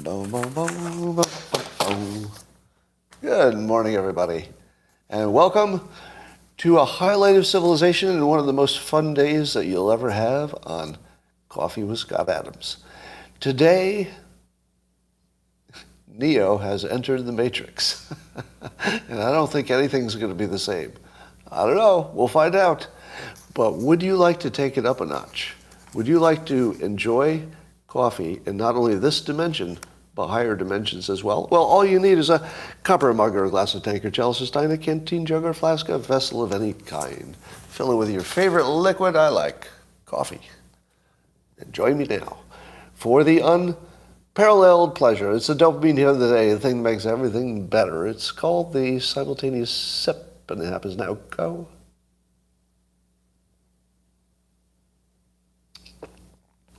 Boom, boom, boom, boom, boom. Good morning, everybody, and welcome to a highlight of civilization and one of the most fun days that you'll ever have on Coffee with Scott Adams. Today, Neo has entered the Matrix, and I don't think anything's going to be the same. I don't know. We'll find out. But would you like to take it up a notch? Would you like to enjoy coffee in not only this dimension, but higher dimensions as well? Well, all you need is a copper mug or a glass of tank or chalice or stein, a canteen jug or flask, a vessel of any kind. Fill it with your favorite liquid. I like coffee. And join me now for the unparalleled pleasure. It's the dopamine hit of the day, the thing that makes everything better. It's called the simultaneous sip, and it happens now. Go.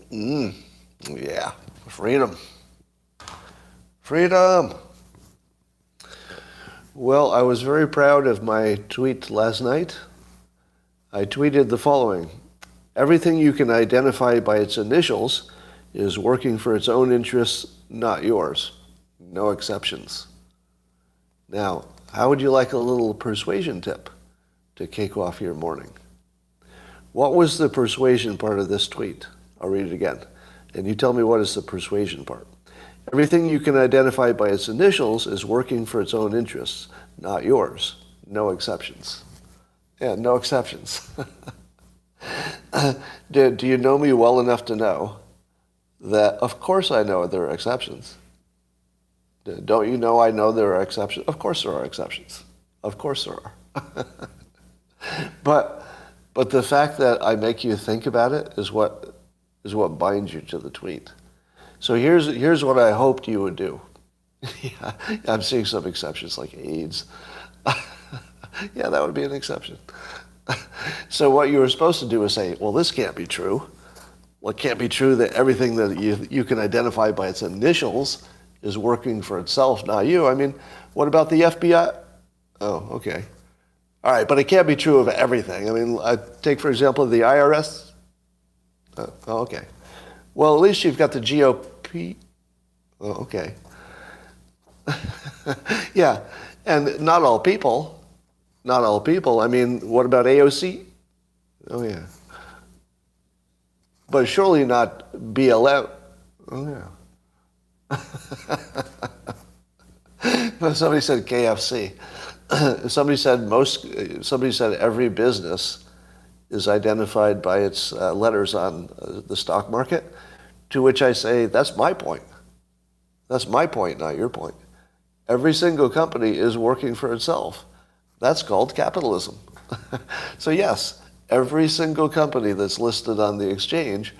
Yeah, freedom. Freedom. Well, I was very proud of my tweet last night. I tweeted the following: everything you can identify by its initials is working for its own interests, not yours. No exceptions. Now, how would you like a little persuasion tip to kick off your morning? What was the persuasion part of this tweet? I'll read it again. And you tell me what is the persuasion part. Everything you can identify by its initials is working for its own interests, not yours. No exceptions. Yeah, no exceptions. Do you know me well enough to know that, of course I know there are exceptions. Don't you know I know there are exceptions? Of course there are exceptions. Of course there are. But the fact that I make you think about it is what binds you to the tweet. So here's what I hoped you would do. Yeah, I'm seeing some exceptions like AIDS. Yeah, that would be an exception. So what you were supposed to do is say, well, this can't be true. Well, it can't be true that everything that you can identify by its initials is working for itself, not you. I mean, what about the FBI? Oh, okay. All right, but it can't be true of everything. I mean, take, for example, the IRS. Oh, okay. Well, at least you've got the GOP. Oh, okay. Yeah, and not all people. Not all people. I mean, what about AOC? Oh, yeah. But surely not BLM. Oh, yeah. Somebody said KFC. Somebody said every business is identified by its letters on the stock market, to which I say, that's my point. That's my point, not your point. Every single company is working for itself. That's called capitalism. So yes, every single company that's listed on the exchange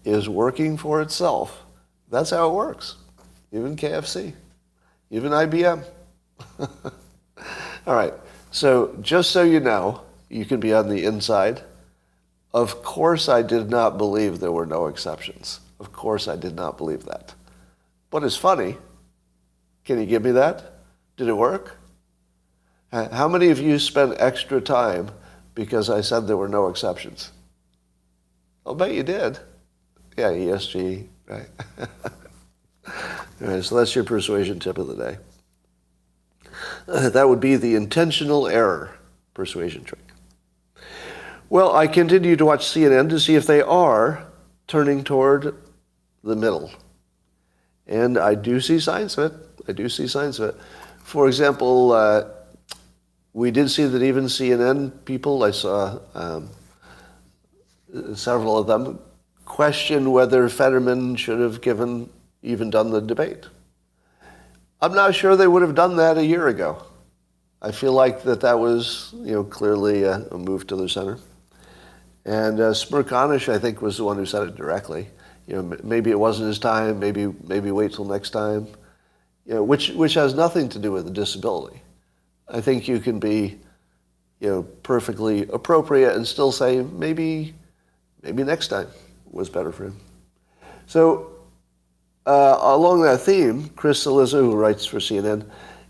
is working for itself. That's how it works. Even KFC, even IBM. All right, so just so you know, you can be on the inside. Of course I did not believe there were no exceptions. Of course I did not believe that. But it's funny. Can you give me that? Did it work? How many of you spent extra time because I said there were no exceptions? I'll bet you did. Yeah, ESG, right? All right, so that's your persuasion tip of the day. That would be the intentional error persuasion trick. Well, I continue to watch CNN to see if they are turning toward the middle. And I do see signs of it. For example, we did see that even CNN people, I saw several of them, question whether Fetterman should have even done the debate. I'm not sure they would have done that a year ago. I feel like that was, clearly a move to the center. And Smirkanish, I think, was the one who said it directly. Maybe it wasn't his time. Maybe wait till next time. Which has nothing to do with the disability. I think you can be, perfectly appropriate and still say maybe next time was better for him. So along that theme, Chris Cillizza, who writes for CNN,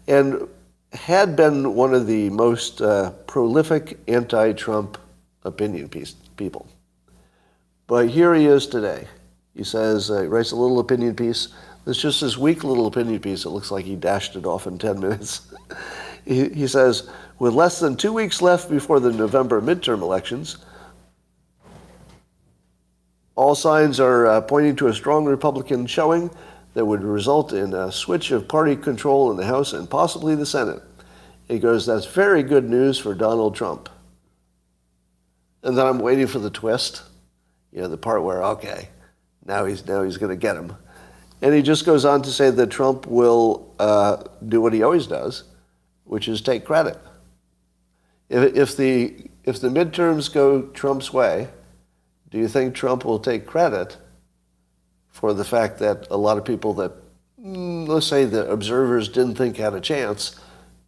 and had been one of the most prolific anti-Trump opinion people. But here he is today. He says, he writes a little opinion piece It's just this weak little opinion piece. It looks like he dashed it off in 10 minutes. He says, with less than 2 weeks left before the November midterm elections, all signs are pointing to a strong Republican showing that would result in a switch of party control in the House and possibly the Senate. He goes, that's very good news for Donald Trump. And then I'm waiting for the twist, the part where, okay, now he's going to get him. And he just goes on to say that Trump will do what he always does, which is take credit. If the midterms go Trump's way, do you think Trump will take credit for the fact that a lot of people that, let's say the observers didn't think had a chance,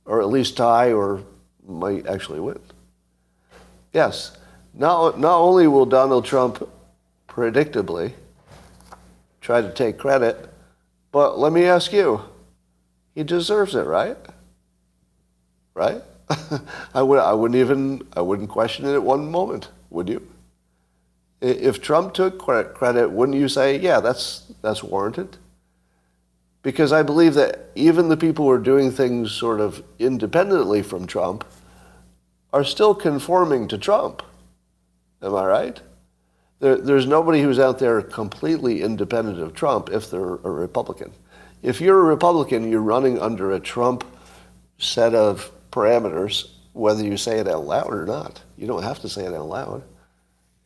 or at least tie or might actually win? Yes. Not only will Donald Trump predictably try to take credit, but let me ask you, he deserves it, right? Right? I wouldn't question it one moment, would you? If Trump took credit, wouldn't you say, yeah, that's warranted? Because I believe that even the people who are doing things sort of independently from Trump are still conforming to Trump. Am I right? There's nobody who's out there completely independent of Trump if they're a Republican. If you're a Republican, you're running under a Trump set of parameters, whether you say it out loud or not. You don't have to say it out loud.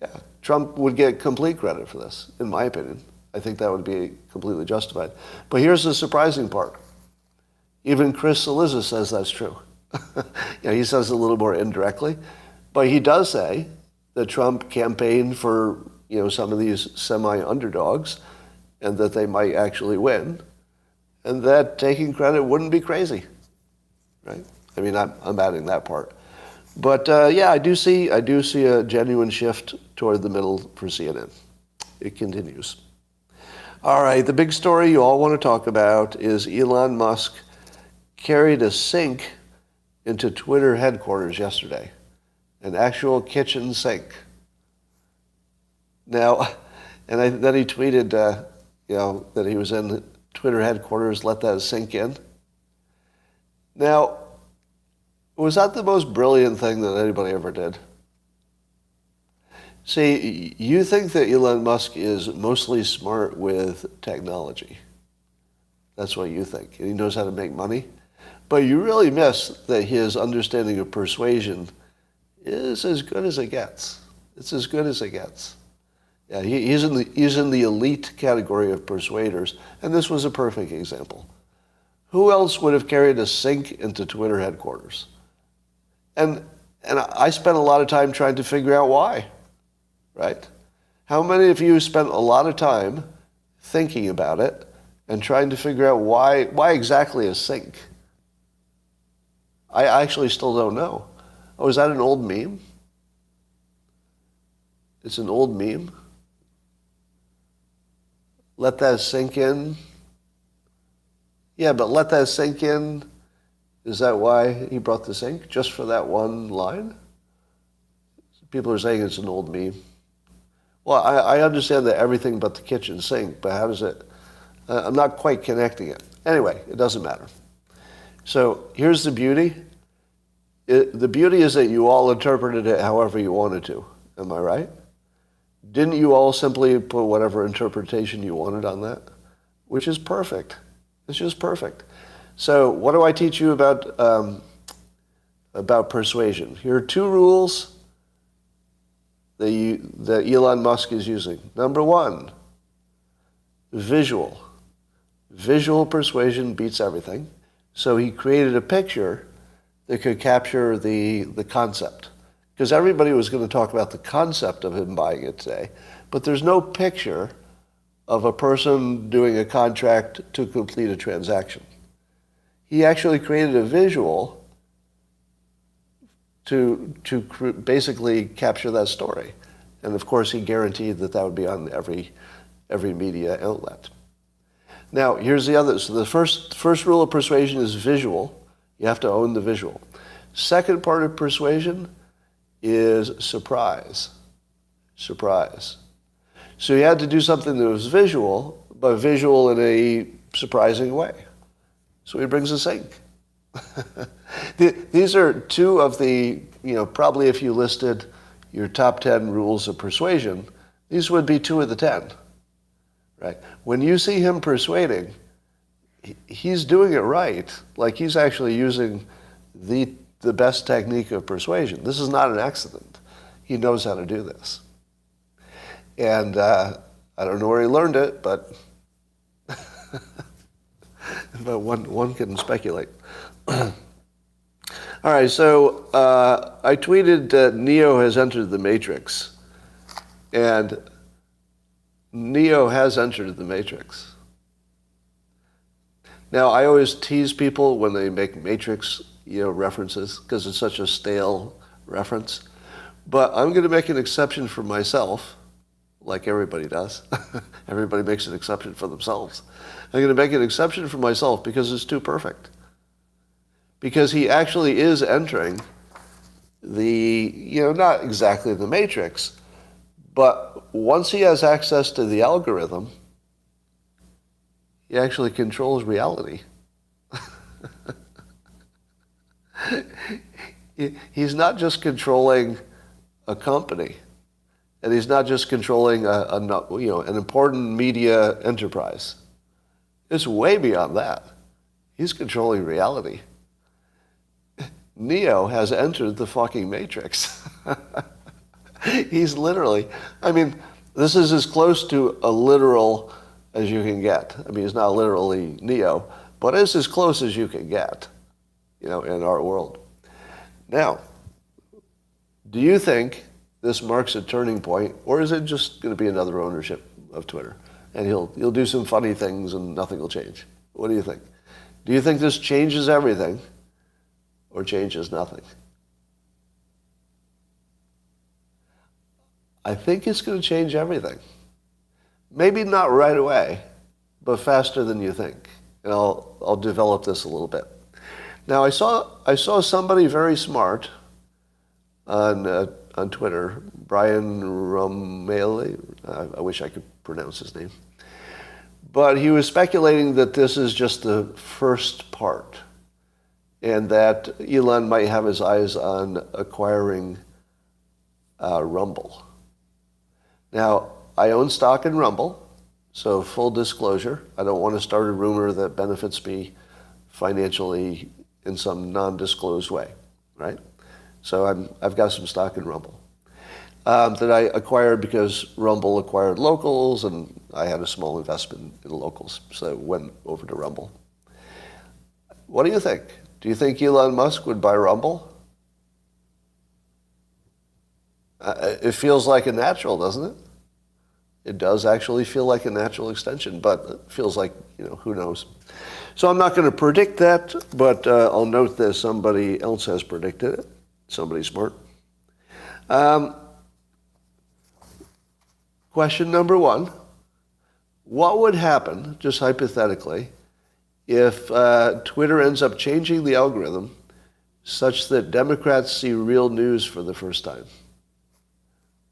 Yeah, Trump would get complete credit for this, in my opinion. I think that would be completely justified. But here's the surprising part. Even Chris Cillizza says that's true. He says it a little more indirectly, but he does say that Trump campaigned for some of these semi-underdogs and that they might actually win, and that taking credit wouldn't be crazy, right? I mean, I'm adding that part. But I do see a genuine shift toward the middle for CNN. It continues. All right, the big story you all want to talk about is Elon Musk carried a sink into Twitter headquarters yesterday, an actual kitchen sink. Now, then he tweeted, that he was in Twitter headquarters, let that sink in. Now, was that the most brilliant thing that anybody ever did? See, you think that Elon Musk is mostly smart with technology. That's what you think. And he knows how to make money. But you really miss that his understanding of persuasion is as good as it gets. It's as good as it gets. Yeah, he's in the elite category of persuaders, and this was a perfect example. Who else would have carried a sink into Twitter headquarters? And I spent a lot of time trying to figure out why, right? How many of you spent a lot of time thinking about it and trying to figure out why exactly a sink? I actually still don't know. Oh, is that an old meme? It's an old meme? Let that sink in? Yeah, but let that sink in. Is that why he brought the sink? Just for that one line? People are saying it's an old meme. Well, I understand that everything but the kitchen sink, but how does it... I'm not quite connecting it. Anyway, it doesn't matter. So here's the beauty. The beauty is that you all interpreted it however you wanted to. Am I right? Didn't you all simply put whatever interpretation you wanted on that? Which is perfect. It's just perfect. So what do I teach you about persuasion? Here are two rules that Elon Musk is using. Number one, visual. Visual persuasion beats everything. So he created a picture that could capture the concept. Because everybody was going to talk about the concept of him buying it today. But there's no picture of a person doing a contract to complete a transaction. He actually created a visual to basically capture that story. And of course, he guaranteed that would be on every media outlet. Now, here's the other. So the first rule of persuasion is visual. You have to own the visual. Second part of persuasion is surprise. Surprise. So you had to do something that was visual, but visual in a surprising way. So he brings a sink. These are two of the, probably if you listed your top 10 rules of persuasion, these would be 2 of the 10, right? When you see him persuading, he's doing it right. Like he's actually using the best technique of persuasion. This is not an accident. He knows how to do this. And I don't know where he learned it, but but one can speculate. All right, so I tweeted Neo has entered the Matrix. And Neo has entered the Matrix. Now, I always tease people when they make Matrix references because it's such a stale reference. But I'm going to make an exception for myself, like everybody does. Everybody makes an exception for themselves. I'm going to make an exception for myself because it's too perfect. Because he actually is entering the, not exactly the Matrix, but once he has access to the algorithm, he actually controls reality. He's not just controlling a company, and he's not just controlling an important media enterprise. It's way beyond that. He's controlling reality. Neo has entered the fucking Matrix. He's literally, this is as close to a literal as you can get. He's not literally Neo, but it's as close as you can get, in our world. Now, do you think this marks a turning point, or is it just going to be another ownership of Twitter? And he'll do some funny things and nothing will change. What do you think? Do you think this changes everything or changes nothing? I think it's going to change everything. Maybe not right away, but faster than you think. And I'll develop this a little bit. Now, I saw somebody very smart on Twitter, Brian Romele. I wish I could pronounce his name. But he was speculating that this is just the first part, and that Elon might have his eyes on acquiring Rumble. Now, I own stock in Rumble, so full disclosure, I don't want to start a rumor that benefits me financially in some non-disclosed way, right? So I've got some stock in Rumble that I acquired because Rumble acquired Locals, and I had a small investment in Locals, so it went over to Rumble. What do you think? Do you think Elon Musk would buy Rumble? It feels like a natural, doesn't it? It does actually feel like a natural extension, but it feels like, who knows. So I'm not going to predict that, but I'll note that somebody else has predicted it. Somebody smart. Question number 1. What would happen, just hypothetically, if Twitter ends up changing the algorithm such that Democrats see real news for the first time?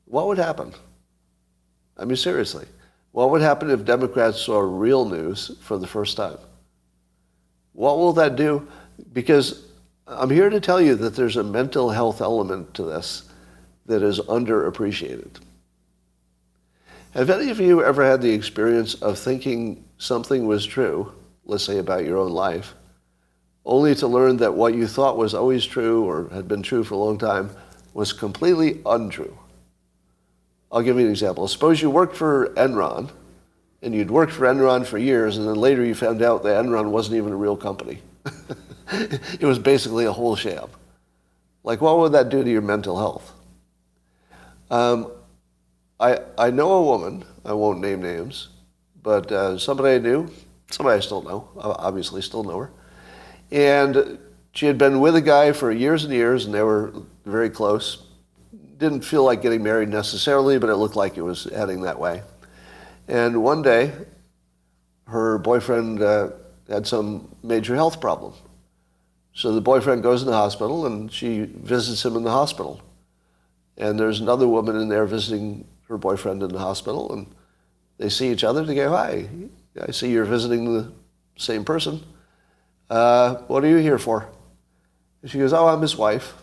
What would happen? Seriously. What would happen if Democrats saw real news for the first time? What will that do? Because I'm here to tell you that there's a mental health element to this that is underappreciated. Have any of you ever had the experience of thinking something was true, let's say about your own life, only to learn that what you thought was always true or had been true for a long time was completely untrue? I'll give you an example. Suppose you worked for Enron, and you'd worked for Enron for years, and then later you found out that Enron wasn't even a real company. It was basically a whole sham. Like, what would that do to your mental health? I know a woman, I won't name names, but somebody I knew, somebody I still know, obviously still know her, and she had been with a guy for years and years, and they were very close. Didn't feel like getting married necessarily, but it looked like it was heading that way. And one day, her boyfriend had some major health problem. So the boyfriend goes in the hospital, and she visits him in the hospital. And there's another woman in there visiting her boyfriend in the hospital, and they see each other. They go, "Hi, I see you're visiting same person. What are you here for? And she goes, oh, I'm his wife.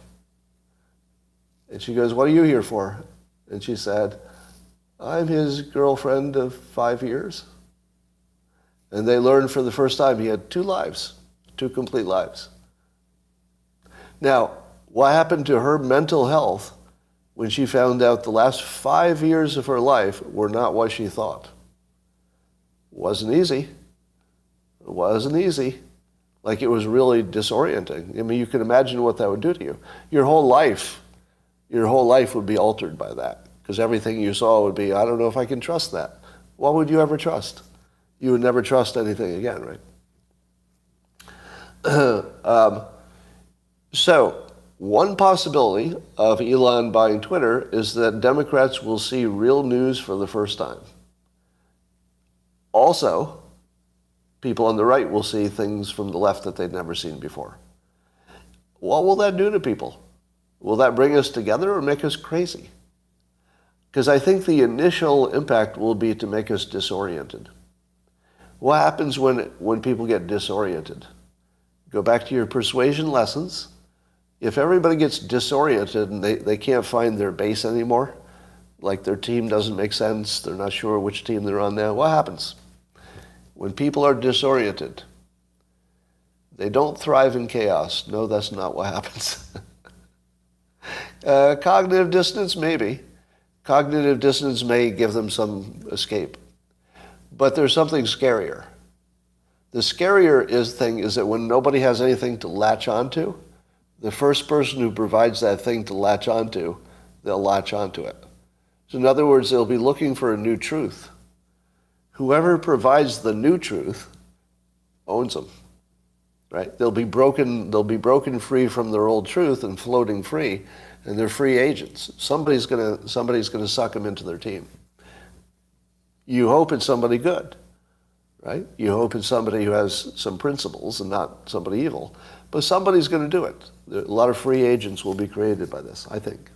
And she goes, what are you here for? And she said, I'm his girlfriend of 5 years. And they learned for the first time he had 2 lives, 2 complete lives. Now, what happened to her mental health when she found out the last 5 years of her life were not what she thought? Wasn't easy. It wasn't easy. Like, it was really disorienting. I mean, you can imagine what that would do to you. Your whole life would be altered by that, because everything you saw would be, I don't know if I can trust that. What would you ever trust? You would never trust anything again, right? So, one possibility of Elon buying Twitter is that Democrats will see real news for the first time. Also, people on the right will see things from the left that they've never seen before. What will that do to people? Will that bring us together or make us crazy? Because I think the initial impact will be to make us disoriented. What happens when people get disoriented? Go back to your persuasion lessons. If everybody gets disoriented and they can't find their base anymore, like their team doesn't make sense, they're not sure which team they're on now, what happens? When people are disoriented, they don't thrive in chaos. No, that's not what happens. Cognitive dissonance, maybe. Cognitive dissonance may give them some escape. But there's something scarier. The scarier thing is that when nobody has anything to latch onto, the first person who provides that thing to latch onto, they'll latch onto it. So in other words, they'll be looking for a new truth. Whoever provides the new truth owns them, right? They'll be broken free from their old truth and floating free, and they're free agents. Somebody's gonna suck them into their team. You hope it's somebody good, right? You hope it's somebody who has some principles and not somebody evil. But somebody's going to do it. A lot of free agents will be created by this, I think.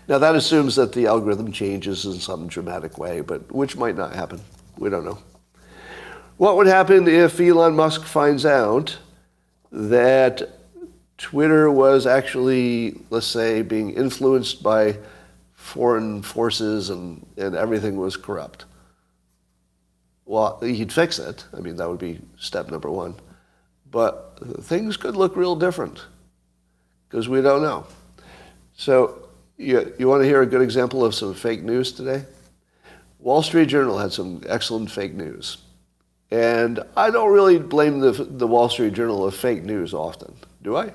Now, that assumes that the algorithm changes in some dramatic way, but which might not happen. We don't know. What would happen if Elon Musk finds out that Twitter was actually, let's say, being influenced by foreign forces and everything was corrupt? Well, he'd fix it. I mean, that would be step number 1. But things could look real different because we don't know. So you want to hear a good example of some fake news today? Wall Street Journal had some excellent fake news. And I don't really blame the Wall Street Journal of fake news often, do I?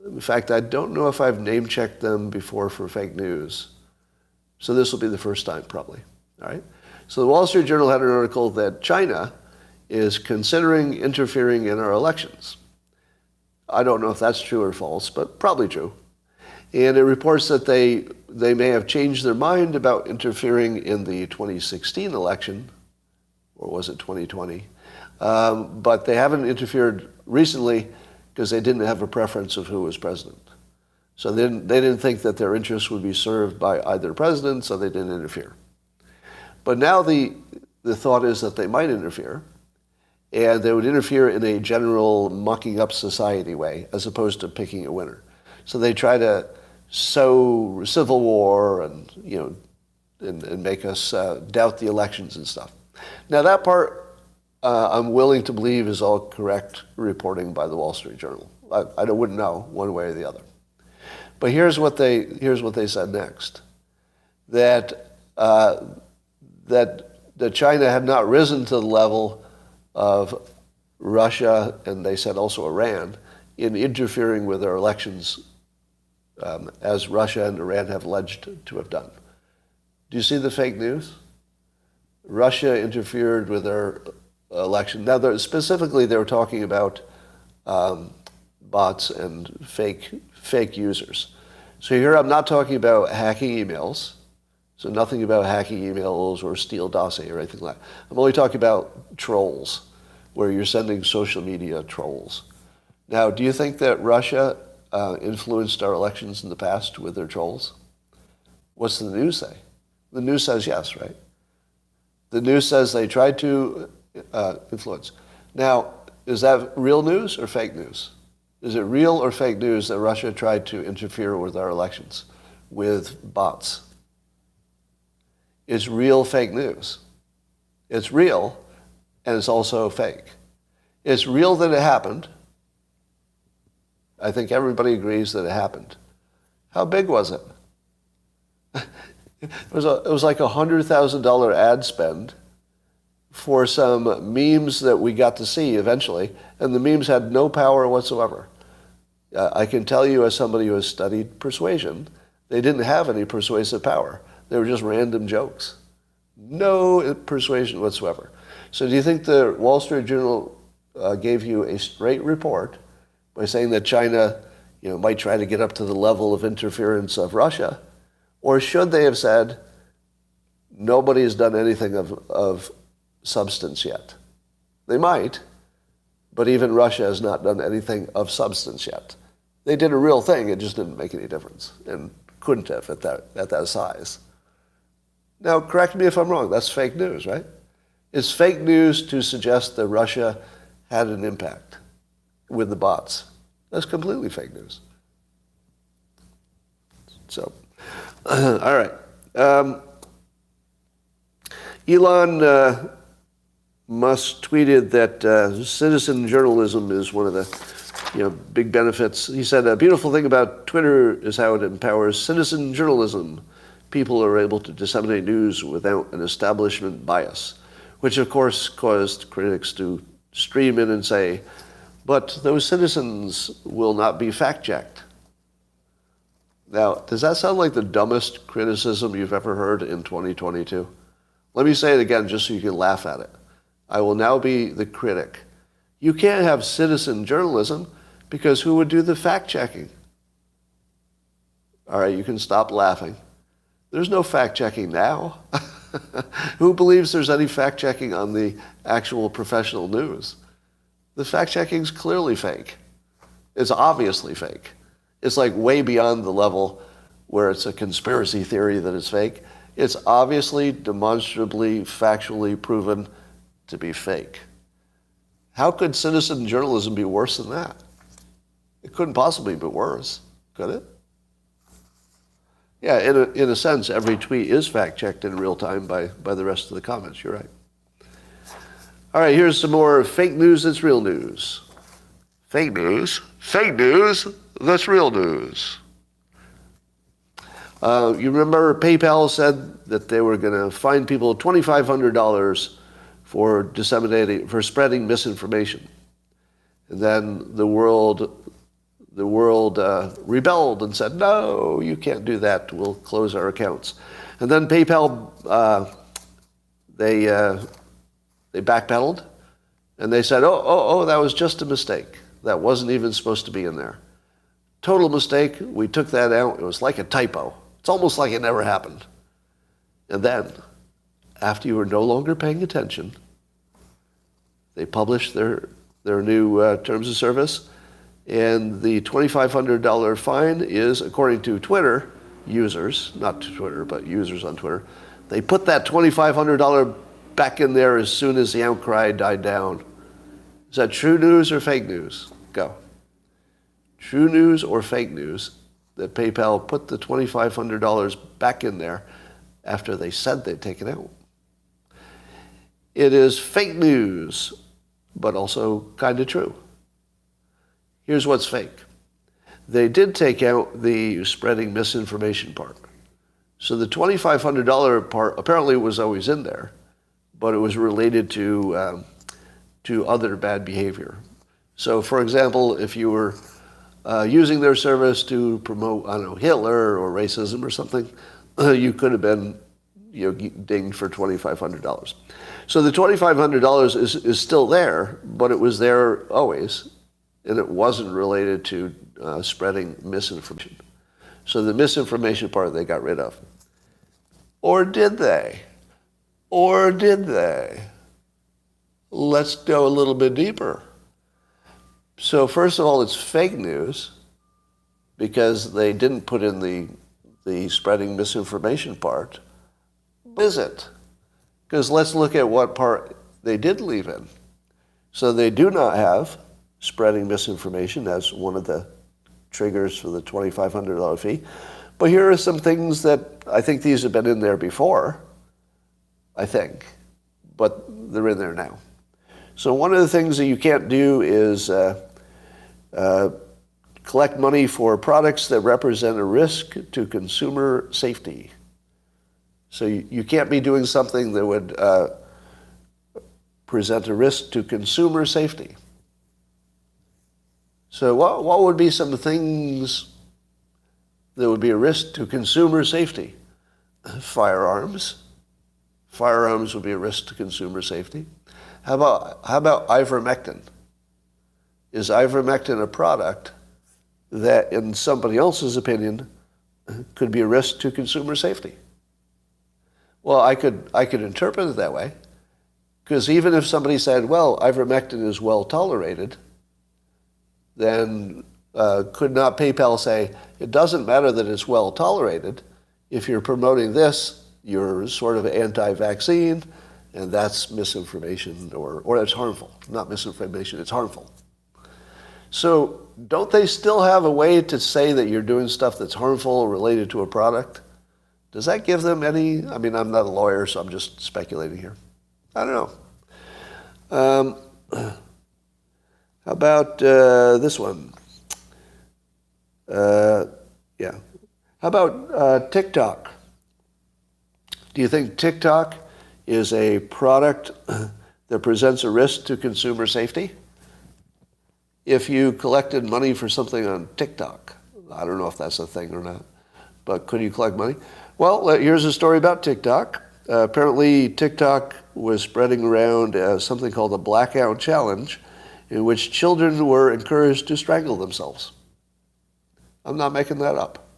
In fact, I don't know if I've name-checked them before for fake news. So this will be the first time, probably. All right? So the Wall Street Journal had an article that China is considering interfering in our elections. I don't know if that's true or false, but probably true. And it reports that they may have changed their mind about interfering in the 2016 election, or was it 2020? But they haven't interfered recently because they didn't have a preference of who was president. So they didn't think that their interests would be served by either president, so they didn't interfere. But now the thought is that they might interfere, and they would interfere in a general mucking up society way, as opposed to picking a winner. So they try to sow civil war and make us doubt the elections and stuff. Now that part, I'm willing to believe is all correct reporting by the Wall Street Journal. I wouldn't know one way or the other. But here's what they said next: that China had not risen to the level of Russia, and they said also Iran, in interfering with our elections, as Russia and Iran have alleged to have done. Do you see the fake news? Russia interfered with our election. Now, specifically, they were talking about bots and fake users. So here I'm not talking about hacking emails. So nothing about hacking emails or steal dossier or anything like that. I'm only talking about trolls, where you're sending social media trolls. Now, do you think that Russia influenced our elections in the past with their trolls? What's the news say? The news says yes, right? The news says they tried to influence. Now, is that real news or fake news? Is it real or fake news that Russia tried to interfere with our elections with bots? It's real fake news. It's real, and it's also fake. It's real that it happened. I think everybody agrees that it happened. How big was it? It was like a $100,000 ad spend for some memes that we got to see eventually, and the memes had no power whatsoever. I can tell you, as somebody who has studied persuasion, they didn't have any persuasive power. They were just random jokes. No persuasion whatsoever. So do you think the Wall Street Journal gave you a straight report by saying that China, might try to get up to the level of interference of Russia? Or should they have said, nobody has done anything of substance yet? They might, but even Russia has not done anything of substance yet. They did a real thing, it just didn't make any difference, and couldn't have at that size. Now, correct me if I'm wrong, that's fake news, right? It's fake news to suggest that Russia had an impact with the bots. That's completely fake news. So, all right. Elon Musk tweeted that citizen journalism is one of the big benefits. He said, a beautiful thing about Twitter is how it empowers citizen journalism. People are able to disseminate news without an establishment bias, which of course caused critics to stream in and say, but those citizens will not be fact-checked. Now, does that sound like the dumbest criticism you've ever heard in 2022? Let me say it again just so you can laugh at it. I will now be the critic. You can't have citizen journalism because who would do the fact-checking? All right, you can stop laughing. There's no fact-checking now. Who believes there's any fact-checking on the actual professional news? The fact-checking is clearly fake. It's obviously fake. It's like way beyond the level where it's a conspiracy theory that it's fake. It's obviously, demonstrably, factually proven to be fake. How could citizen journalism be worse than that? It couldn't possibly be worse, could it? Yeah, in a sense, every tweet is fact-checked in real time by the rest of the comments. You're right. All right, here's some more fake news that's real news. Fake news that's real news. You remember PayPal said that they were going to fine people $2,500 for spreading misinformation. And then the world rebelled and said, no, you can't do that. We'll close our accounts. And then PayPal, they backpedaled, and they said, oh, that was just a mistake. That wasn't even supposed to be in there. Total mistake. We took that out. It was like a typo. It's almost like it never happened. And then, after you were no longer paying attention, they published their new terms of service, and the $2,500 fine is, according to Twitter users, not Twitter, but users on Twitter, they put that $2,500 back in there as soon as the outcry died down. Is that true news or fake news? Go. True news or fake news that PayPal put the $2,500 back in there after they said they'd take it out? It is fake news, but also kind of true. Here's what's fake. They did take out the spreading misinformation part. So the $2,500 part apparently was always in there, but it was related to other bad behavior. So, for example, if you were using their service to promote, Hitler or racism or something, you could have been dinged for $2,500. So the $2,500 is still there, but it was there always, and it wasn't related to spreading misinformation. So the misinformation part they got rid of. Or did they? Or did they? Let's go a little bit deeper. So first of all, it's fake news because they didn't put in the spreading misinformation part. Is it? Because let's look at what part they did leave in. So they do not have spreading misinformation as one of the triggers for the $2,500 fee. But here are some things that I think these have been in there before, I think, but they're in there now. So one of the things that you can't do is collect money for products that represent a risk to consumer safety. So you can't be doing something that would present a risk to consumer safety. So what would be some things that would be a risk to consumer safety? Firearms. Firearms would be a risk to consumer safety. How about ivermectin? Is ivermectin a product that, in somebody else's opinion, could be a risk to consumer safety? Well, I could interpret it that way, because even if somebody said, well, ivermectin is well tolerated, then could not PayPal say, it doesn't matter that it's well tolerated. If you're promoting this, you're sort of anti-vaccine, and that's misinformation, or it's harmful. Not misinformation, it's harmful. So don't they still have a way to say that you're doing stuff that's harmful related to a product? Does that give them any, I mean, I'm not a lawyer, so I'm just speculating here. I don't know. How about this one? Yeah. How about TikTok? Do you think TikTok is a product that presents a risk to consumer safety? If you collected money for something on TikTok, I don't know if that's a thing or not, but could you collect money? Well, here's a story about TikTok. Apparently, TikTok was spreading around something called the Blackout Challenge, in which children were encouraged to strangle themselves. I'm not making that up.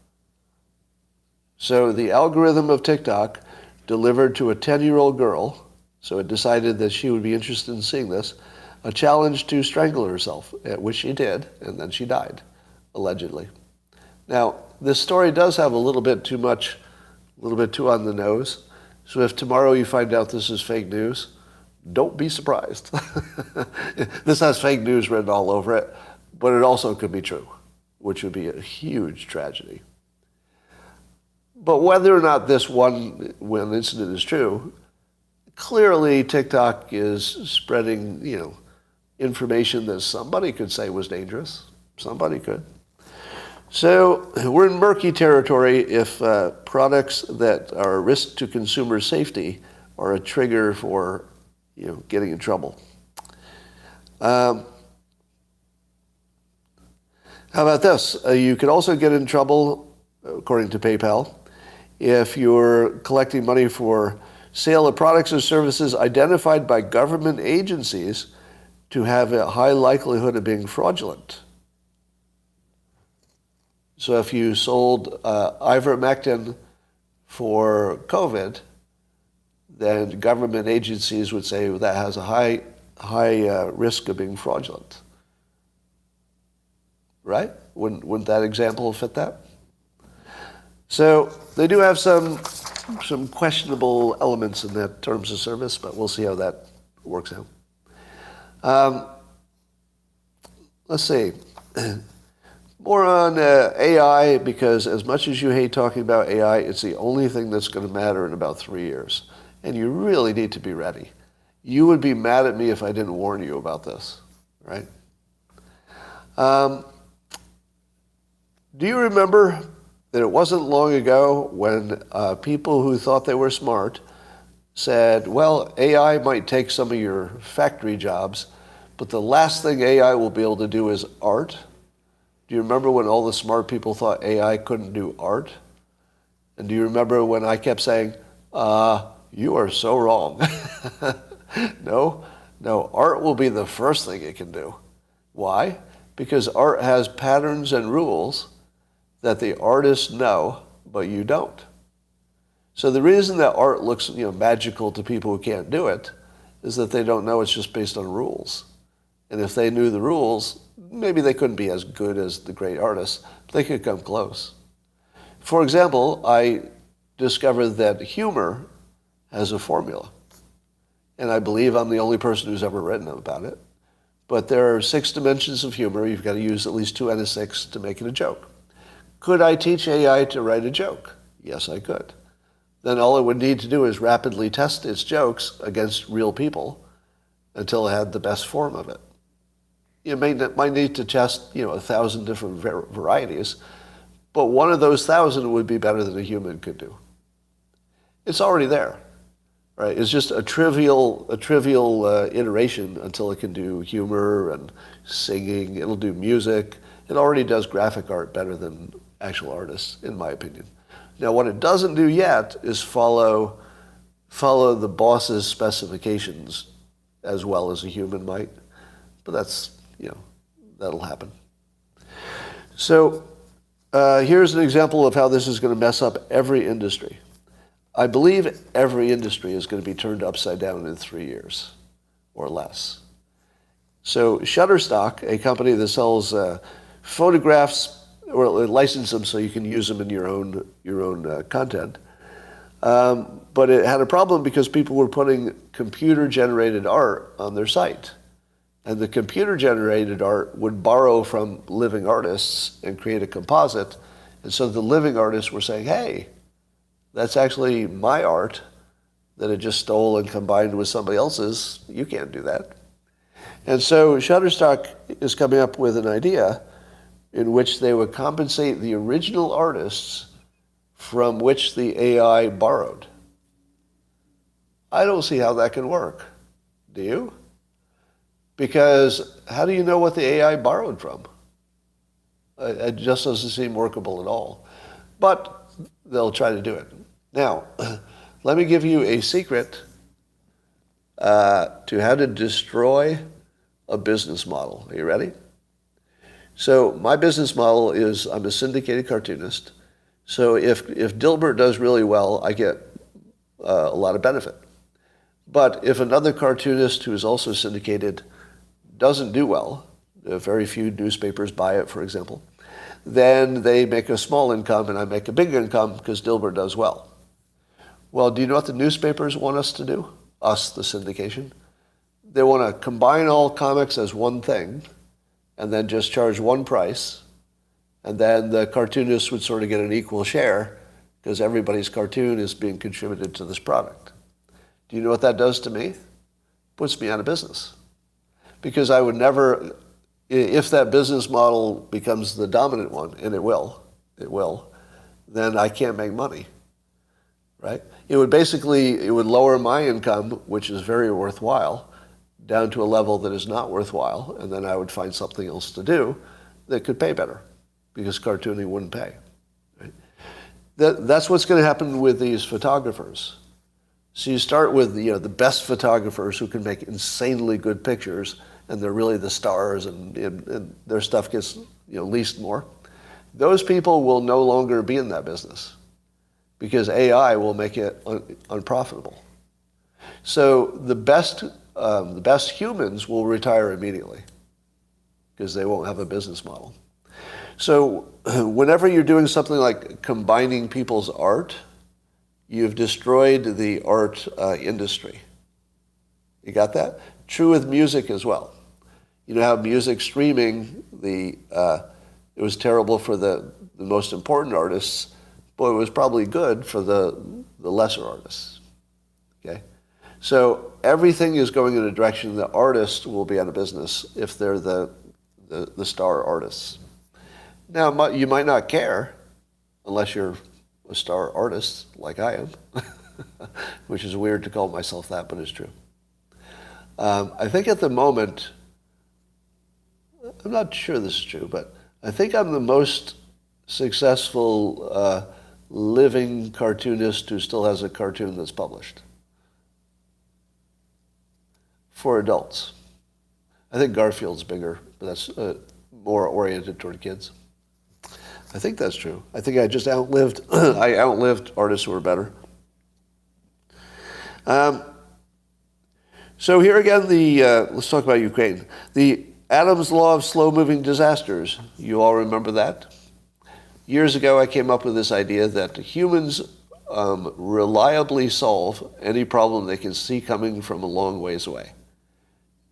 So the algorithm of TikTok delivered to a 10-year-old girl, so it decided that she would be interested in seeing this, a challenge to strangle herself, which she did, and then she died, allegedly. Now, this story does have a little bit too on the nose. So if tomorrow you find out this is fake news, don't be surprised. This has fake news written all over it, but it also could be true, which would be a huge tragedy. But whether or not this one incident is true, clearly TikTok is spreading, information that somebody could say was dangerous. Somebody could. So we're in murky territory if products that are a risk to consumer safety are a trigger for, getting in trouble. How about this? You could also get in trouble, according to PayPal, if you're collecting money for sale of products or services identified by government agencies to have a high likelihood of being fraudulent. So if you sold ivermectin for COVID, then government agencies would say that has a high risk of being fraudulent. Right? Wouldn't that example fit that? So they do have some questionable elements in that terms of service, but we'll see how that works out. Let's see. More on AI, because as much as you hate talking about AI, it's the only thing that's going to matter in about 3 years. And you really need to be ready. You would be mad at me if I didn't warn you about this, right? Do you remember that it wasn't long ago when people who thought they were smart said, well, AI might take some of your factory jobs, but the last thing AI will be able to do is art? Do you remember when all the smart people thought AI couldn't do art? And do you remember when I kept saying, you are so wrong. No, art will be the first thing it can do. Why? Because art has patterns and rules that the artists know, but you don't. So the reason that art looks magical to people who can't do it is that they don't know it's just based on rules. And if they knew the rules, maybe they couldn't be as good as the great artists, but they could come close. For example, I discovered that humor has a formula. And I believe I'm the only person who's ever written about it. But there are 6 dimensions of humor. You've got to use at least 2 out of 6 to make it a joke. Could I teach AI to write a joke? Yes, I could. Then all it would need to do is rapidly test its jokes against real people until it had the best form of it. You might need to test 1,000 different varieties, but one of those 1,000 would be better than a human could do. It's already there, right? It's just a trivial iteration until it can do humor and singing. It'll do music. It already does graphic art better than actual artists, in my opinion. Now, what it doesn't do yet is follow the boss's specifications as well as a human might, but that'll happen. So here's an example of how this is going to mess up every industry. I believe every industry is going to be turned upside down in 3 years or less. So Shutterstock, a company that sells photographs, or license them so you can use them in your own content. But it had a problem because people were putting computer-generated art on their site. And the computer-generated art would borrow from living artists and create a composite. And so the living artists were saying, hey, that's actually my art that it just stole and combined with somebody else's. You can't do that. And so Shutterstock is coming up with an idea in which they would compensate the original artists from which the AI borrowed. I don't see how that can work. Do you? Because how do you know what the AI borrowed from? It just doesn't seem workable at all. But they'll try to do it. Now, let me give you a secret to how to destroy a business model. Are you ready? So my business model is I'm a syndicated cartoonist. So if Dilbert does really well, I get a lot of benefit. But if another cartoonist who is also syndicated doesn't do well, very few newspapers buy it, for example, then they make a small income and I make a big income because Dilbert does well. Well, do you know what the newspapers want us to do? Us, the syndication. They want to combine all comics as one thing and then just charge one price, and then the cartoonists would sort of get an equal share because everybody's cartoon is being contributed to this product. Do you know what that does to me? Puts me out of business. Because I would never, if that business model becomes the dominant one, and it will, then I can't make money, right? It would lower my income, which is very worthwhile, down to a level that is not worthwhile, and then I would find something else to do that could pay better, because cartooning wouldn't pay. Right? That's what's going to happen with these photographers. So you start with the best photographers who can make insanely good pictures, and they're really the stars, and their stuff gets leased more. Those people will no longer be in that business because AI will make it unprofitable. So the best humans will retire immediately because they won't have a business model. So whenever you're doing something like combining people's art, you've destroyed the art industry. You got that? True with music as well. You know how music streaming, it was terrible for the most important artists, but it was probably good for the lesser artists. Okay? So everything is going in a direction the artists will be out of business if they're the star artists. Now, you might not care unless you're a star artist like I am, which is weird to call myself that, but it's true. I think at the moment, I'm not sure this is true, but I think I'm the most successful living cartoonist who still has a cartoon that's published for adults. I think Garfield's bigger, but that's more oriented toward kids. I think that's true. I think I just outlived artists who were better. So here again, let's talk about Ukraine. The Adam's law of slow-moving disasters. You all remember that? Years ago, I came up with this idea that humans reliably solve any problem they can see coming from a long ways away.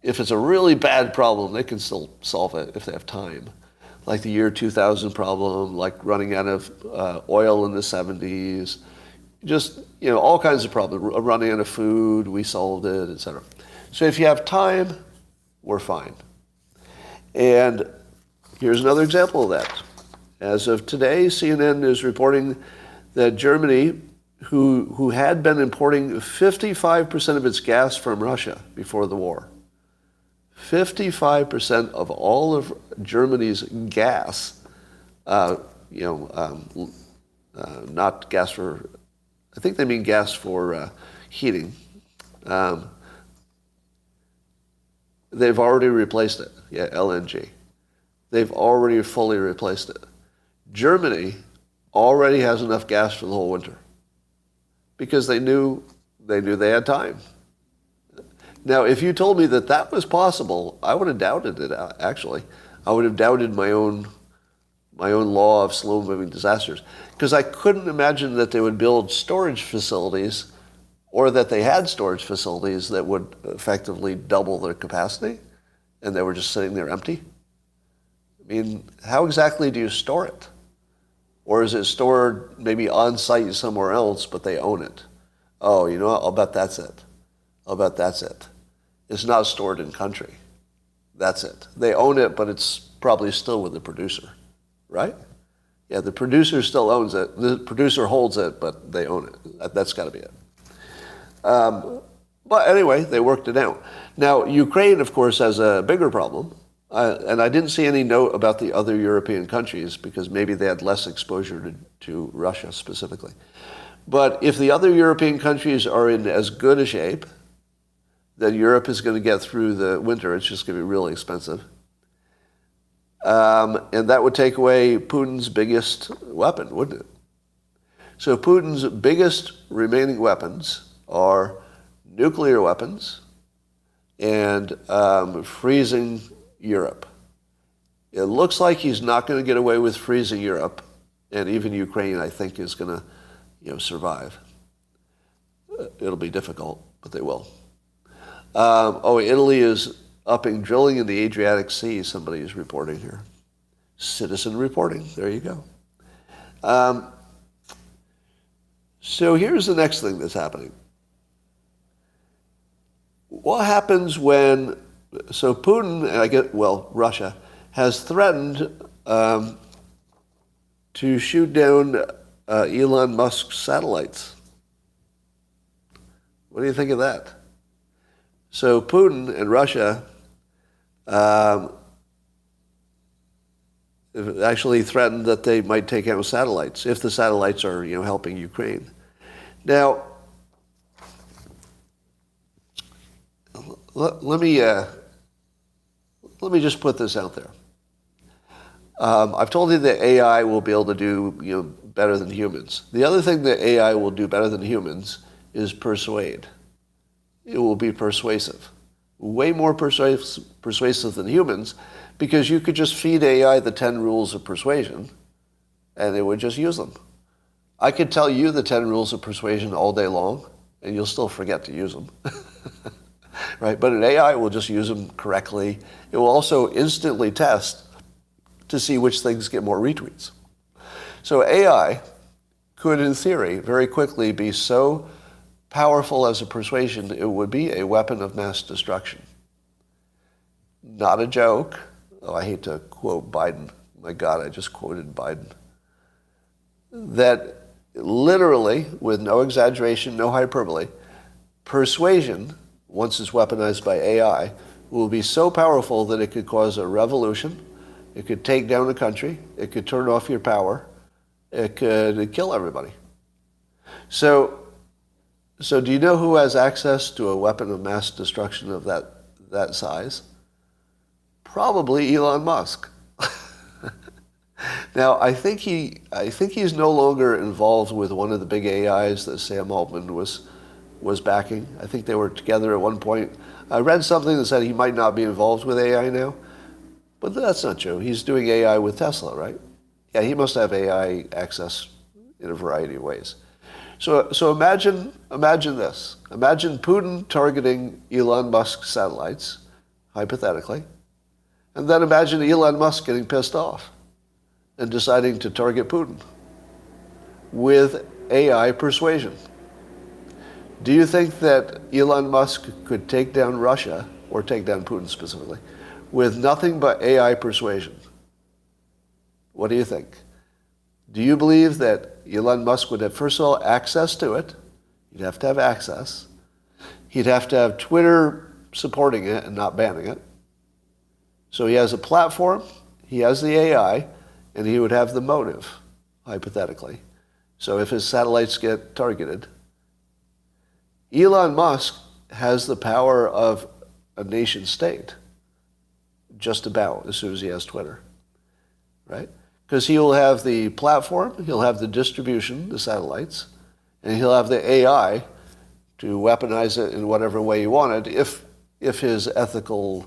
if it's a really bad problem, they can still solve it if they have time. Like the year 2000 problem, like running out of oil in the 70s, just, all kinds of problems. Running out of food, we solved it, etc. So if you have time, we're fine. And here's another example of that. As of today, CNN is reporting that Germany, who had been importing 55% of its gas from Russia before the war, 55% of all of Germany's gas, not gas for, I think they mean gas for heating. They've already replaced it. Yeah, LNG. They've already fully replaced it. Germany already has enough gas for the whole winter because they knew they had time. Now, if you told me that that was possible, I would have doubted it, actually. I would have doubted my own law of slow-moving disasters, because I couldn't imagine that they would build storage facilities or that they had storage facilities that would effectively double their capacity and they were just sitting there empty. I mean, how exactly do you store it? Or is it stored maybe on-site somewhere else, but they own it? Oh, you know what? I'll bet that's it. It's not stored in country. That's it. They own it, but it's probably still with the producer, right? Yeah, the producer still owns it. The producer holds it, but they own it. That's got to be it. But anyway, they worked it out. Now, Ukraine, of course, has a bigger problem. And I didn't see any note about the other European countries because maybe they had less exposure to Russia specifically. But if the other European countries are in as good a shape, then Europe is going to get through the winter. It's just going to be really expensive. And that would take away Putin's biggest weapon, wouldn't it? So Putin's biggest remaining weapons are nuclear weapons and freezing Europe. It looks like he's not going to get away with freezing Europe, and even Ukraine, I think, is going to, survive. It'll be difficult, but they will. Italy is upping drilling in the Adriatic Sea, somebody is reporting here. Citizen reporting, there you go. So here's the next thing that's happening. What happens when, so Putin, Russia, has threatened to shoot down Elon Musk's satellites. What do you think of that? So Putin and Russia actually threatened that they might take out satellites if the satellites are, helping Ukraine. Now, let me just put this out there. I've told you that AI will be able to do better than humans. The other thing that AI will do better than humans is persuade. It will be persuasive. Way more persuasive than humans, because you could just feed AI the 10 rules of persuasion and it would just use them. I could tell you the 10 rules of persuasion all day long and you'll still forget to use them. Right? But an AI will just use them correctly. It will also instantly test to see which things get more retweets. So AI could, in theory, very quickly be so powerful as a persuasion, it would be a weapon of mass destruction. Not a joke. Oh, I hate to quote Biden. My God, I just quoted Biden. That literally, with no exaggeration, no hyperbole, persuasion, once it's weaponized by AI, will be so powerful that it could cause a revolution, it could take down a country, it could turn off your power, it could kill everybody. So do you know who has access to a weapon of mass destruction of that size? Probably Elon Musk. Now, I think he's no longer involved with one of the big AIs that Sam Altman was backing. I think they were together at one point. I read something that said he might not be involved with AI now, but that's not true. He's doing AI with Tesla, right? Yeah, he must have AI access in a variety of ways. So imagine this. Imagine Putin targeting Elon Musk's satellites hypothetically. And then imagine Elon Musk getting pissed off and deciding to target Putin with AI persuasion. Do you think that Elon Musk could take down Russia, or take down Putin specifically, with nothing but AI persuasion? What do you think? Do you believe that Elon Musk would have, first of all, access to it? He'd have to have access. He'd have to have Twitter supporting it and not banning it. So he has a platform, he has the AI, and he would have the motive, hypothetically. So if his satellites get targeted, Elon Musk has the power of a nation state, just about, as soon as he has Twitter, right? Because he will have the platform, he'll have the distribution, the satellites, and he'll have the AI to weaponize it in whatever way he wanted, if his ethical,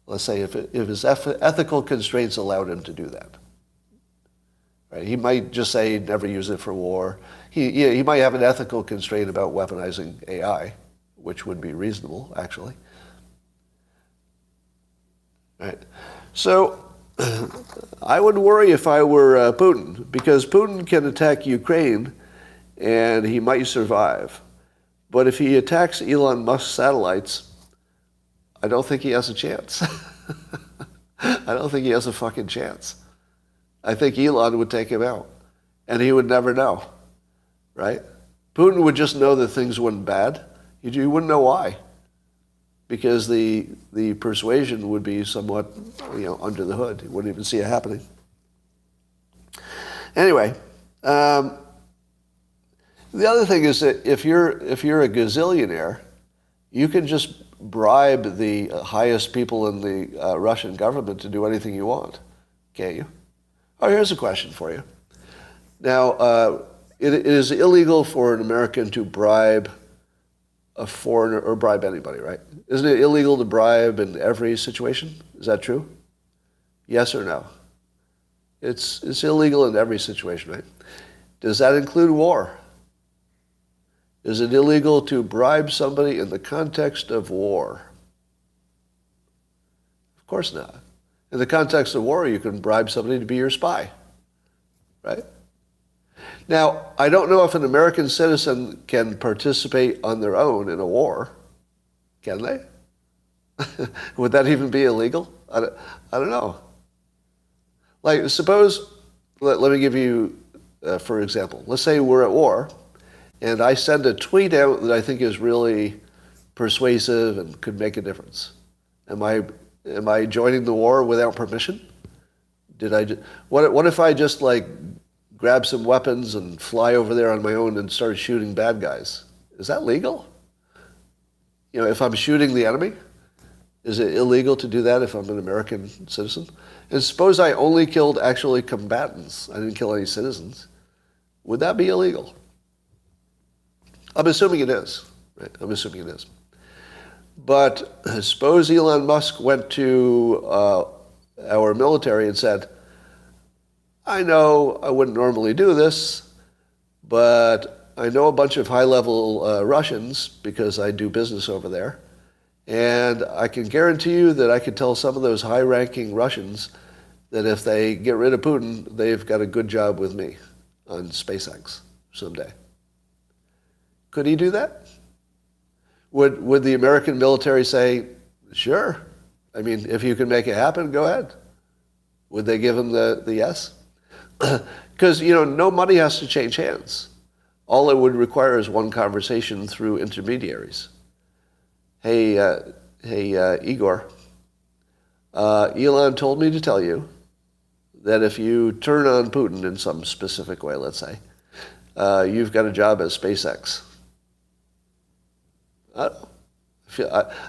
let's say, if his ethical constraints allowed him to do that. Right? He might just say never use it for war. He might have an ethical constraint about weaponizing AI, which would be reasonable, actually. Right? So I would worry if I were Putin, because Putin can attack Ukraine and he might survive. But if he attacks Elon Musk's satellites, I don't think he has a chance. I don't think he has a fucking chance. I think Elon would take him out, and he would never know, right? Putin would just know that things went bad. You wouldn't know why, because the persuasion would be somewhat, under the hood. You wouldn't even see it happening. Anyway, the other thing is that if you're a gazillionaire, you can just bribe the highest people in the Russian government to do anything you want, can't you? Oh, here's a question for you. Now, it is illegal for an American to bribe a foreigner or bribe anybody, right? Isn't it illegal to bribe in every situation? Is that true? Yes or no? It's illegal in every situation, right? Does that include war? Is it illegal to bribe somebody in the context of war? Of course not. In the context of war, you can bribe somebody to be your spy, right? Now, I don't know if an American citizen can participate on their own in a war. Can they? Would that even be illegal? I don't know. Like, suppose, let me give you, for example, let's say we're at war, and I send a tweet out that I think is really persuasive and could make a difference. Am I joining the war without permission? What if I just grab some weapons and fly over there on my own and start shooting bad guys? Is that legal? If I'm shooting the enemy, is it illegal to do that if I'm an American citizen? And suppose I only killed actually combatants. I didn't kill any citizens. Would that be illegal? I'm assuming it is. Right? I'm assuming it is. But suppose Elon Musk went to our military and said, I know I wouldn't normally do this, but I know a bunch of high-level Russians because I do business over there, and I can guarantee you that I could tell some of those high-ranking Russians that if they get rid of Putin, they've got a good job with me on SpaceX someday. Could he do that? Would the American military say, sure, I mean, if you can make it happen, go ahead? Would they give him the yes? Because, no money has to change hands. All it would require is one conversation through intermediaries. Hey, Igor, Elon told me to tell you that if you turn on Putin in some specific way, let's say, you've got a job at SpaceX.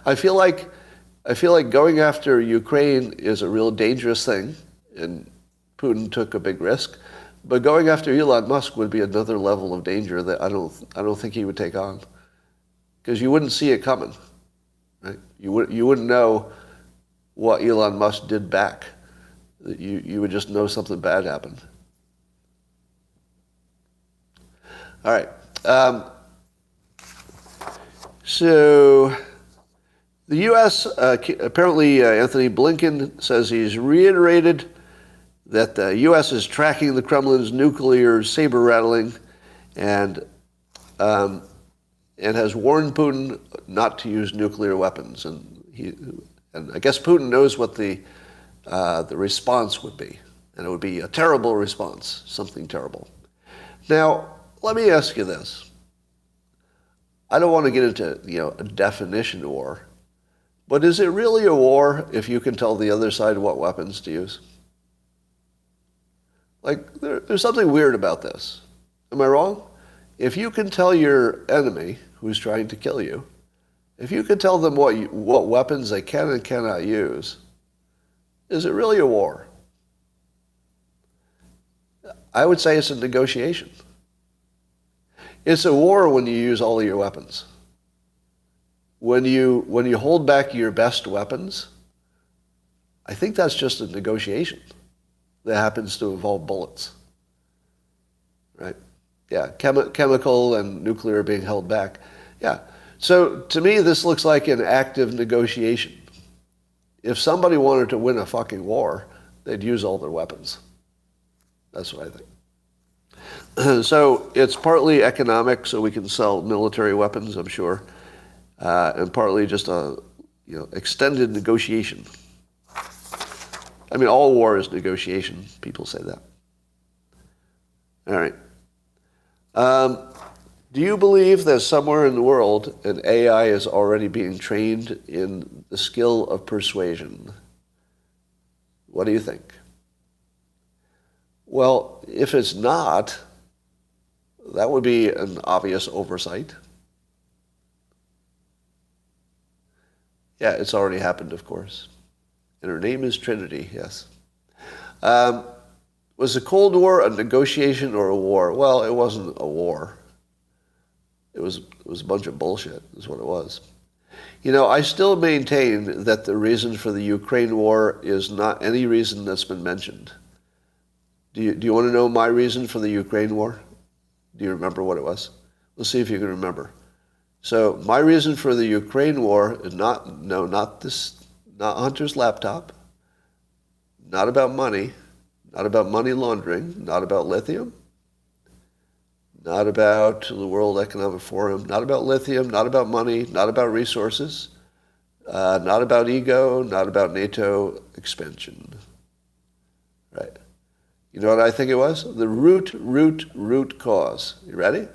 I feel like going after Ukraine is a real dangerous thing, and Putin took a big risk. But going after Elon Musk would be another level of danger that I don't think he would take on, because you wouldn't see it coming, right? You wouldn't know what Elon Musk did back. You would just know something bad happened. All right. So The U.S., apparently Anthony Blinken says he's reiterated that the U.S. is tracking the Kremlin's nuclear saber rattling and has warned Putin not to use nuclear weapons. And I guess Putin knows what the response would be. And it would be a terrible response, something terrible. Now, let me ask you this. I don't want to get into, a definition of war, but is it really a war if you can tell the other side what weapons to use? Like, there's something weird about this. Am I wrong? If you can tell your enemy who's trying to kill you, if you can tell them what weapons they can and cannot use, is it really a war? I would say it's a negotiation. It's a war when you use all of your weapons. When you hold back your best weapons, I think that's just a negotiation that happens to involve bullets. Right? Yeah, chemical and nuclear being held back. Yeah. So to me, this looks like an active negotiation. If somebody wanted to win a fucking war, they'd use all their weapons. That's what I think. So it's partly economic, so we can sell military weapons, I'm sure, and partly just a extended negotiation. I mean, all war is negotiation. People say that. All right. Do you believe that somewhere in the world an AI is already being trained in the skill of persuasion? What do you think? Well, if it's not, that would be an obvious oversight. Yeah, it's already happened, of course. And her name is Trinity, yes. Was the Cold War a negotiation or a war? Well, it wasn't a war. It was a bunch of bullshit, is what it was. I still maintain that the reason for the Ukraine war is not any reason that's been mentioned. Do you want to know my reason for the Ukraine war? Do you remember what it was? Let's see if you can remember. So my reason for the Ukraine war is not Hunter's laptop, not about money, not about money laundering, not about lithium, not about the World Economic Forum, not about lithium, not about money, not about resources, not about ego, not about NATO expansion. Right? You know what I think it was? The root cause. You ready?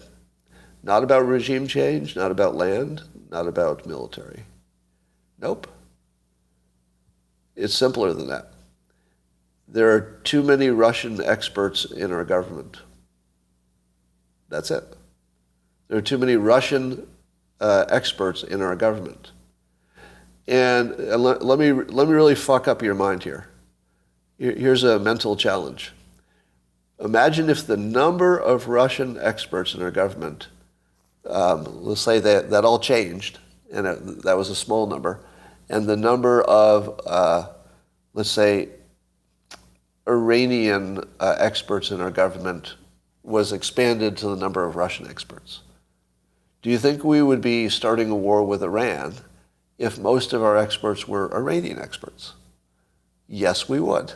Not about regime change, not about land, not about military. Nope. It's simpler than that. There are too many Russian experts in our government. That's it. There are too many Russian experts in our government. And let me really fuck up your mind here. Here's a mental challenge. Imagine if the number of Russian experts in our government, let's say that all changed, and that was a small number, and the number of, let's say, Iranian experts in our government was expanded to the number of Russian experts. Do you think we would be starting a war with Iran if most of our experts were Iranian experts? Yes, we would.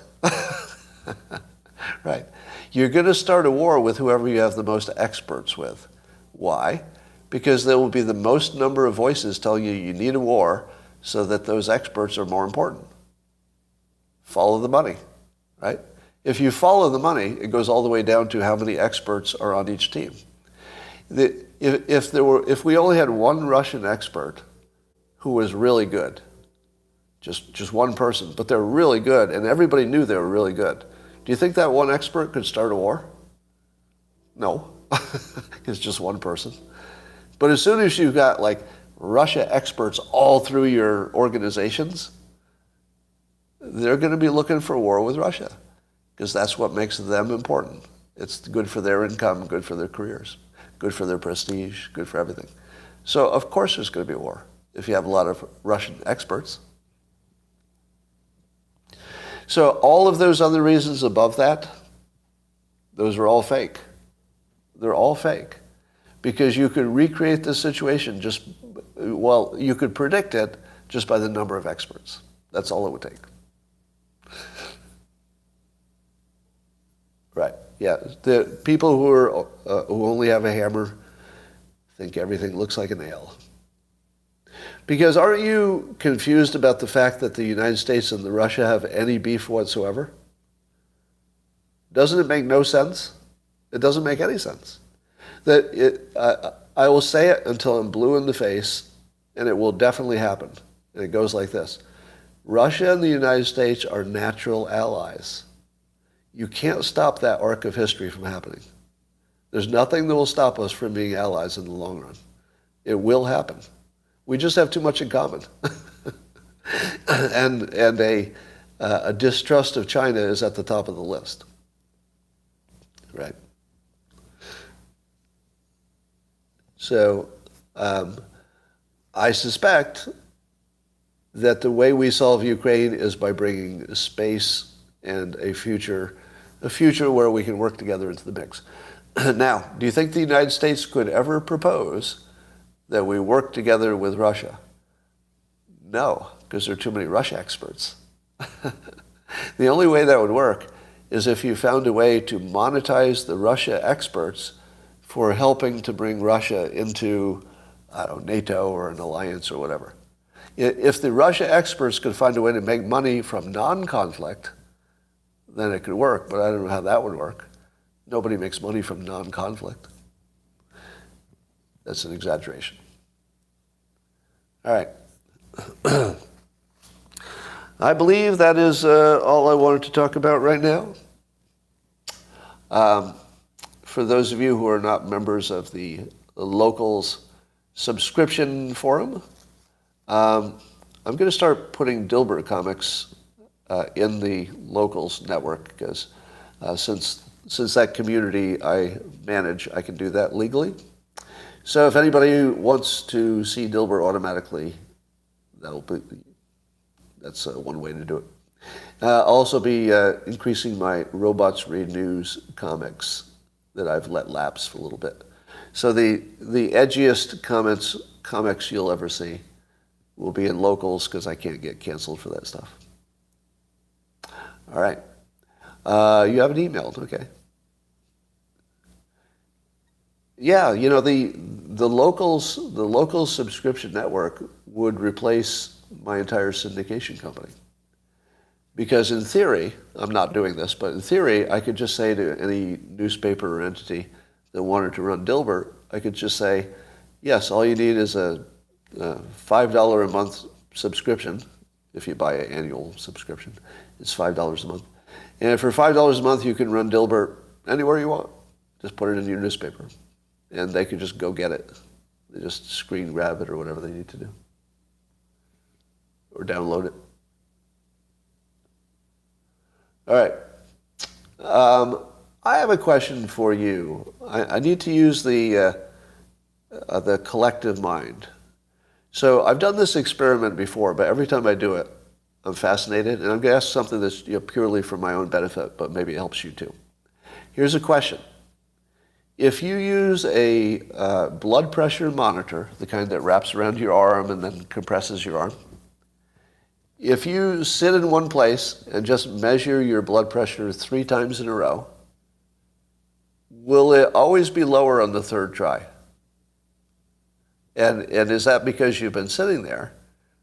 Right. You're going to start a war with whoever you have the most experts with. Why? Because there will be the most number of voices telling you need a war so that those experts are more important. Follow the money, right? If you follow the money, it goes all the way down to how many experts are on each team. If we only had one Russian expert who was really good, just one person, but they're really good, and everybody knew they were really good, do you think that one expert could start a war? No. It's just one person. But as soon as you've got Russia experts all through your organizations, they're going to be looking for a war with Russia because that's what makes them important. It's good for their income, good for their careers, good for their prestige, good for everything. So of course there's going to be a war if you have a lot of Russian experts. So all of those other reasons above that, those are all fake. They're all fake. Because you could recreate this situation you could predict it just by the number of experts. That's all it would take. Right. Yeah. The people who only have a hammer think everything looks like a nail. Because aren't you confused about the fact that the United States and Russia have any beef whatsoever? Doesn't it make no sense? It doesn't make any sense. I will say it until I'm blue in the face, and it will definitely happen. And it goes like this. Russia and the United States are natural allies. You can't stop that arc of history from happening. There's nothing that will stop us from being allies in the long run. It will happen. We just have too much in common. and a distrust of China is at the top of the list. Right. So I suspect that the way we solve Ukraine is by bringing space and a future where we can work together into the mix. Now, do you think the United States could ever propose that we work together with Russia? No, because there are too many Russia experts. The only way that would work is if you found a way to monetize the Russia experts for helping to bring Russia into, NATO or an alliance or whatever. If the Russia experts could find a way to make money from non-conflict, then it could work, but I don't know how that would work. Nobody makes money from non-conflict. That's an exaggeration. All right. I believe that is all I wanted to talk about right now. For those of you who are not members of the Locals subscription forum, I'm going to start putting Dilbert comics in the Locals network because since that community I manage, I can do that legally. So if anybody wants to see Dilbert automatically, that's one way to do it. I'll also be increasing my Robots Read News comics that I've let lapse for a little bit. So the edgiest comics you'll ever see will be in Locals because I can't get canceled for that stuff. All right. You haven't emailed, okay. Yeah, the Locals subscription network would replace my entire syndication company. Because in theory, I'm not doing this, but in theory, I could just say to any newspaper or entity that wanted to run Dilbert, I could just say, yes, all you need is a $5 a month subscription. If you buy an annual subscription, it's $5 a month. And for $5 a month, you can run Dilbert anywhere you want. Just put it in your newspaper. And they could just go get it. They just screen grab it or whatever they need to do. Or download it. All right. I have a question for you. I need to use the collective mind. So I've done this experiment before, but every time I do it, I'm fascinated. And I'm going to ask something that's purely for my own benefit, but maybe it helps you too. Here's a question. If you use a blood pressure monitor, the kind that wraps around your arm and then compresses your arm, if you sit in one place and just measure your blood pressure 3 times in a row, will it always be lower on the third try? And is that because you've been sitting there?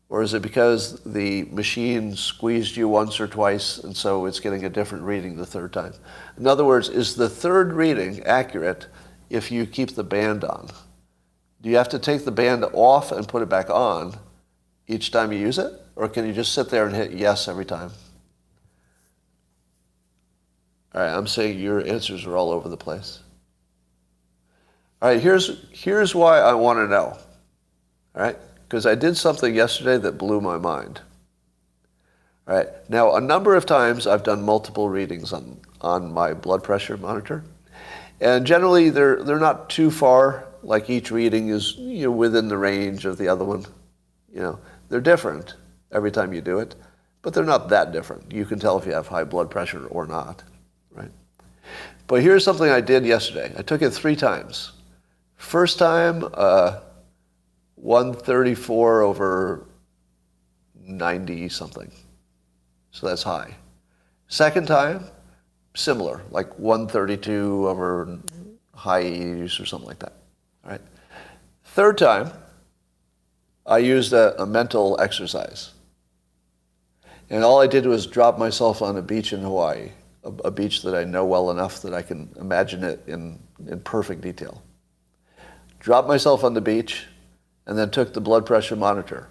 Or is it because the machine squeezed you once or twice and so it's getting a different reading the third time? In other words, is the third reading accurate if you keep the band on? Do you have to take the band off and put it back on each time you use it? Or can you just sit there and hit yes every time? All right, I'm saying your answers are all over the place. All right, here's why I want to know. All right, because I did something yesterday that blew my mind. All right, now a number of times I've done multiple readings on my blood pressure monitor, and generally they're not too far. Like each reading is within the range of the other one. They're different every time you do it, but they're not that different. You can tell if you have high blood pressure or not, right? But here's something I did yesterday. I took it 3 times. First time, 134/80, 90 something. So that's high. Second time, similar, like 132 over high 80s or something like that. All right. Third time, I used a mental exercise. And all I did was drop myself on a beach in Hawaii, a beach that I know well enough that I can imagine it in perfect detail. Dropped myself on the beach and then took the blood pressure monitor,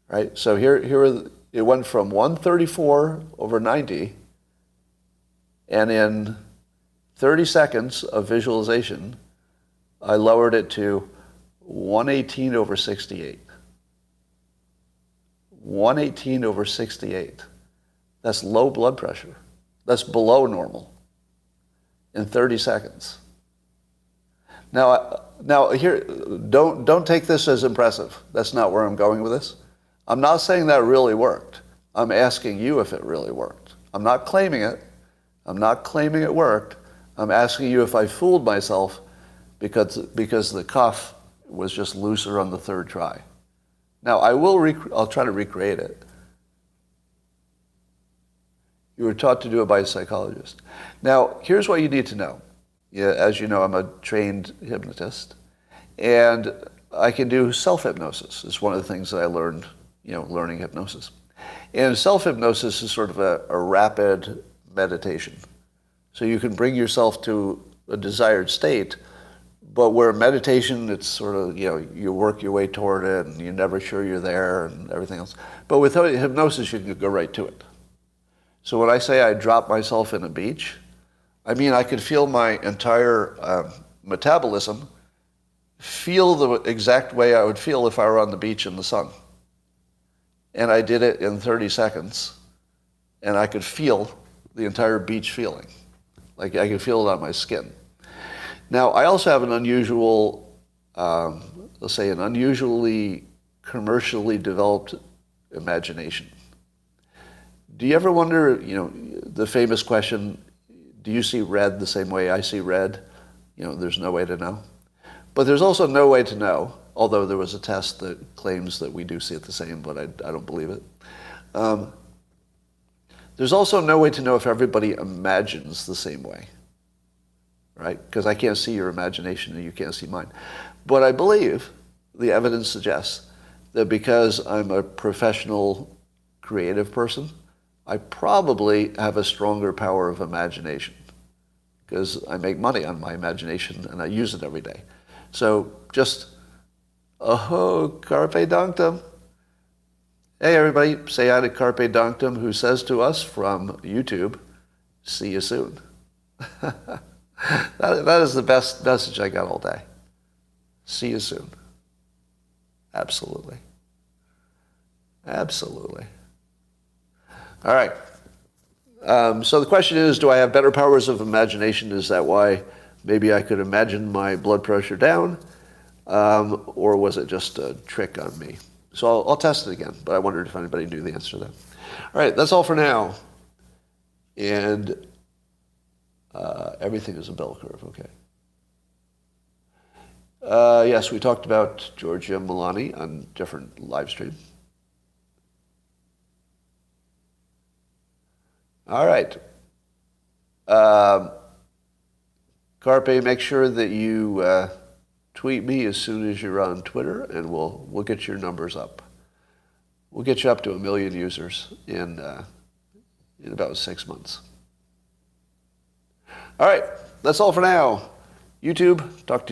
right? So it went from 134 over 90, and in 30 seconds of visualization, I lowered it to 118 over 68. 118 over 68. That's low blood pressure. That's below normal in 30 seconds. Now here, don't take this as impressive. That's not where I'm going with this. I'm not saying that really worked. I'm asking you if it really worked. I'm not claiming it. I'm not claiming it worked. I'm asking you if I fooled myself because the cuff was just looser on the third try. Now, I'll try to recreate it. You were taught to do it by a psychologist. Now, here's what you need to know. Yeah, as you know, I'm a trained hypnotist, and I can do self-hypnosis. It's one of the things that I learned, learning hypnosis. And self-hypnosis is sort of a rapid meditation. So you can bring yourself to a desired state, but where meditation, it's sort of, you work your way toward it and you're never sure you're there and everything else. But with hypnosis, you can go right to it. So when I say I drop myself in a beach, I mean I could feel my entire metabolism feel the exact way I would feel if I were on the beach in the sun. And I did it in 30 seconds, and I could feel the entire beach feeling. Like I could feel it on my skin. Now, I also have an unusual, let's say an unusually commercially developed imagination. Do you ever wonder, the famous question, do you see red the same way I see red? There's no way to know. But there's also no way to know, although there was a test that claims that we do see it the same, but I don't believe it. There's also no way to know if everybody imagines the same way, right? Because I can't see your imagination and you can't see mine. But I believe the evidence suggests that because I'm a professional creative person, I probably have a stronger power of imagination because I make money on my imagination and I use it every day. So just, carpe diem. Hey everybody, say hi to Carpe Diem, who says to us from YouTube, see you soon. that is the best message I got all day. See you soon. Absolutely. Absolutely. All right. So the question is, do I have better powers of imagination? Is that why maybe I could imagine my blood pressure down? Or was it just a trick on me? So I'll test it again, but I wondered if anybody knew the answer to that. All right, that's all for now. And everything is a bell curve, okay. Yes, we talked about Giorgia Melani on different live stream. All right. Carpe, make sure that you tweet me as soon as you're on Twitter, and we'll get your numbers up. We'll get you up to 1 million users in about 6 months. All right, that's all for now. YouTube, talk to you.